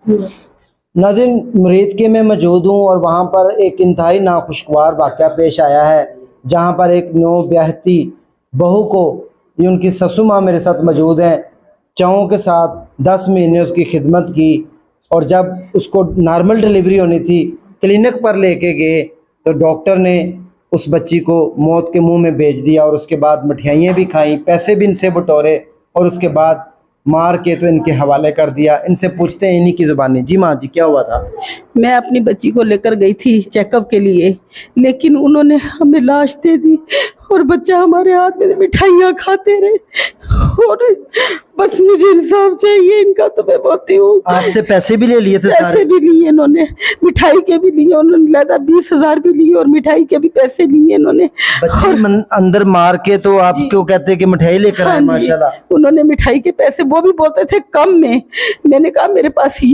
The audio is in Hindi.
नाज़रीन, मुरीदके में मौजूद हूँ और वहाँ पर एक इंतहाई नाखुशगवार वाक़या पेश आया है, जहाँ पर एक नौब्याहती बहू को, ये उनकी ससु माँ मेरे साथ मौजूद हैं, चाँव के साथ 10 महीने उसकी खिदमत की और जब उसको नॉर्मल डिलीवरी होनी थी, क्लिनिक पर लेके गए तो डॉक्टर ने उस बच्ची को मौत के मुंह में भेज दिया और उसके बाद मिठाइयाँ भी खाईं, पैसे भी इनसे बटोरे और उसके बाद मार के तो इनके हवाले कर दिया। इनसे पूछते हैं इन्हीं की ज़ुबानी। जी माँ जी, क्या हुआ था? मैं अपनी बच्ची को लेकर गई थी चेकअप के लिए, लेकिन उन्होंने हमें लाश दे दी और बच्चा हमारे हाथ में मिठाइयाँ खाते रहे। और बस मुझे इंसाफ चाहिए इनका, तो मैं बोलती हूँ। आपसे पैसे भी ले लिए थे? पैसे भी लिए इन्होंने, मिठाई के भी लिए उन्होंने, लादा 20,000 भी लिए और मिठाई के भी पैसे लिए इन्होंने। बच्चे अंदर मार के तो आप क्यों कहते हैं कि मिठाई लेकर आए? हाँ जी, माशाल्लाह। उन्होंने मिठाई के पैसे, वो भी बोलते थे कम में। मैंने कहा मेरे पास ये